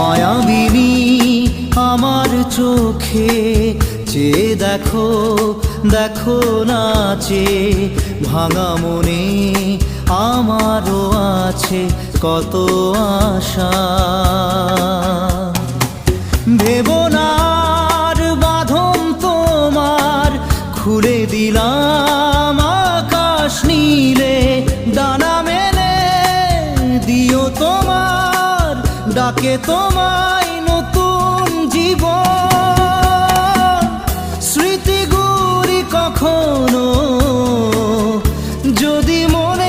মায়াবিনী আমার চোখে চেয়ে দেখো, দেখো নাচে ভাঙা মনে আমারও আছে কত আশা। ভেবো না আর বাঁধন তোমার, খুলে দিলাম আকাশ নীলে, ডানা মেলে দিও তোমার ডাকে তোমায় নতুন জীবন। স্মৃতিগুলি কখনো যদি মনে